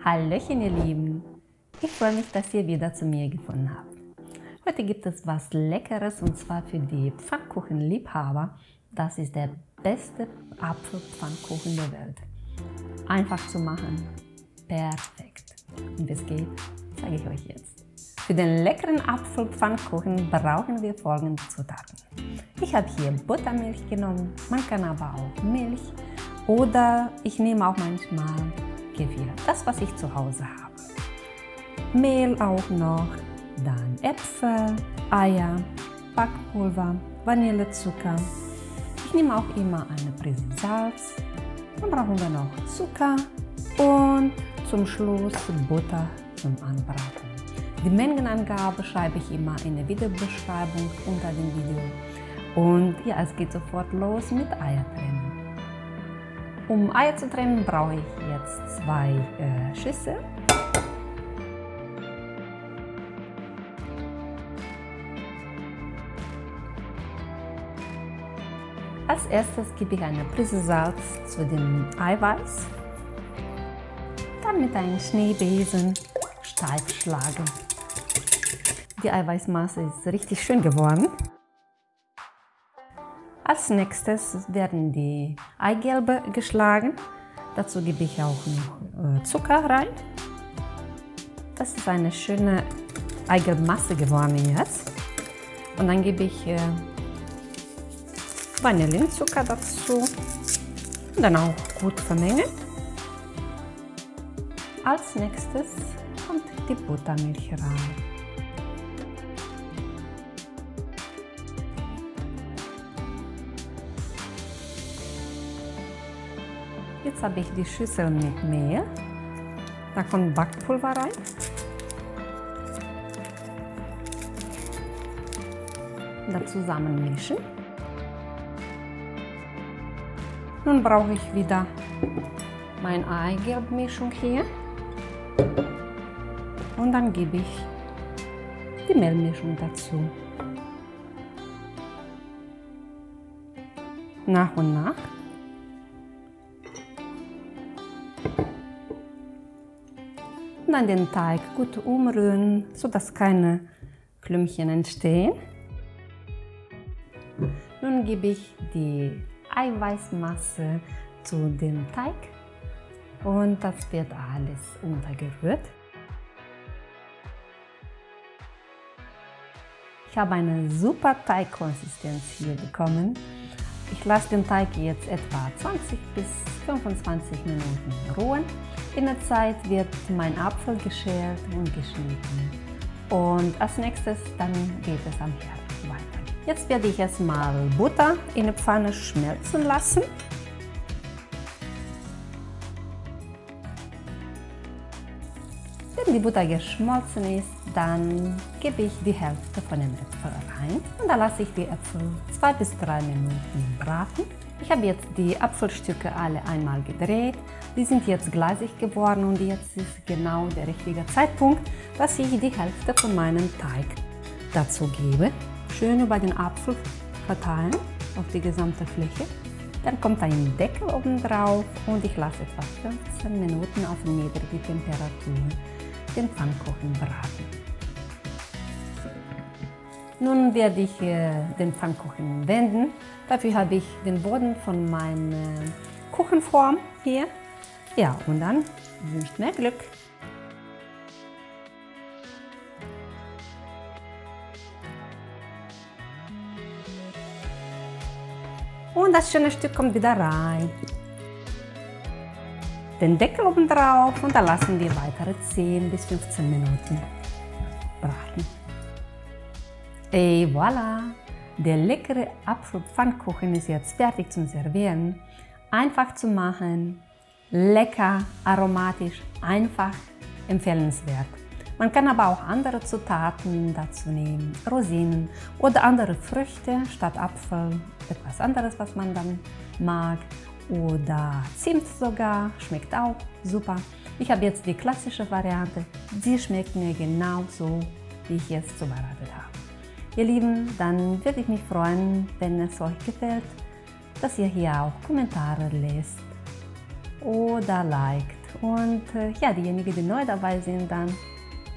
Hallöchen ihr Lieben, ich freue mich, dass ihr wieder zu mir gefunden habt. Heute gibt es was Leckeres und zwar für die Pfannkuchenliebhaber. Das ist der beste Apfelpfannkuchen der Welt. Einfach zu machen, perfekt. Und wie es geht, zeige ich euch jetzt. Für den leckeren Apfelpfannkuchen brauchen wir folgende Zutaten. Ich habe hier Buttermilch genommen, man kann aber auch Milch oder ich nehme auch manchmal Kefir, das was ich zu Hause habe. Mehl auch noch, dann Äpfel, Eier, Backpulver, Vanillezucker. Ich nehme auch immer eine Prise Salz. Dann brauchen wir noch Zucker und zum Schluss Butter zum Anbraten. Die Mengenangabe schreibe ich immer in der Videobeschreibung unter dem Video. Und ja, es geht sofort los mit Eier trennen. Um Eier zu trennen, brauche ich jetzt 2 Schüsseln. Als erstes gebe ich eine Prise Salz zu dem Eiweiß. Dann mit einem Schneebesen steif schlagen. Die Eiweißmasse ist richtig schön geworden. Als nächstes werden die Eigelbe geschlagen. Dazu gebe ich auch noch Zucker rein. Das ist eine schöne Eigelbmasse geworden jetzt. Und dann gebe ich Vanillezucker dazu und dann auch gut vermengen. Als nächstes kommt die Buttermilch rein. Jetzt habe ich die Schüssel mit Mehl. Da kommt Backpulver rein. Da zusammenmischen. Nun brauche ich wieder meine Eigelbmischung hier. Und dann gebe ich die Mehlmischung dazu. Nach und nach. Und dann den Teig gut umrühren, sodass keine Klümpchen entstehen. Nun gebe ich die Eiweißmasse zu dem Teig und das wird alles untergerührt. Ich habe eine super Teigkonsistenz hier bekommen. Ich lasse den Teig jetzt etwa 20 bis 25 Minuten ruhen. In der Zeit wird mein Apfel geschält und geschnitten. Und als nächstes dann geht es am Herd weiter. Jetzt werde ich erstmal Butter in der Pfanne schmelzen lassen. Wenn die Butter geschmolzen ist, dann gebe ich die Hälfte von den Äpfeln rein und dann lasse ich die Äpfel 2 bis 3 Minuten braten. Ich habe jetzt die Apfelstücke alle einmal gedreht. Die sind jetzt gleisig geworden und jetzt ist genau der richtige Zeitpunkt, dass ich die Hälfte von meinem Teig dazu gebe. Schön über den Apfel verteilen auf die gesamte Fläche. Dann kommt ein Deckel oben drauf und ich lasse etwa 15 Minuten auf niedrige Temperatur den Pfannkuchen braten. Nun werde ich den Pfannkuchen wenden. Dafür habe ich den Boden von meiner Kuchenform hier. Ja, und dann wünscht mir Glück. Und das schöne Stück kommt wieder rein. Den Deckel oben drauf und dann lassen wir weitere 10 bis 15 Minuten braten. Et voilà! Der leckere Apfelpfannkuchen ist jetzt fertig zum Servieren. Einfach zu machen, lecker, aromatisch, einfach, empfehlenswert. Man kann aber auch andere Zutaten dazu nehmen, Rosinen oder andere Früchte statt Apfel, etwas anderes, was man dann mag. Oder Zimt sogar, schmeckt auch super. Ich habe jetzt die klassische Variante, die schmeckt mir genauso, wie ich es zubereitet habe. Ihr Lieben, dann würde ich mich freuen, wenn es euch gefällt, dass ihr hier auch Kommentare lest oder liked Und ja, diejenigen, die neu dabei sind, dann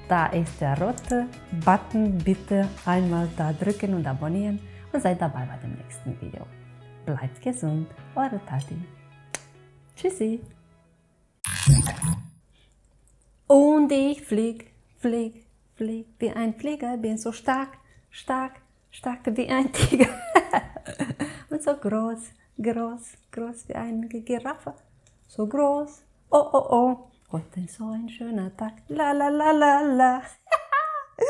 da ist der rote Button, bitte einmal da drücken und abonnieren und seid dabei bei dem nächsten Video. Bleibt gesund, eure Tati. Tschüssi. Und ich flieg wie ein Flieger, bin so stark wie ein Tiger. Und so groß wie eine Giraffe. So groß, oh, heute ist so ein schöner Tag, la la la la la.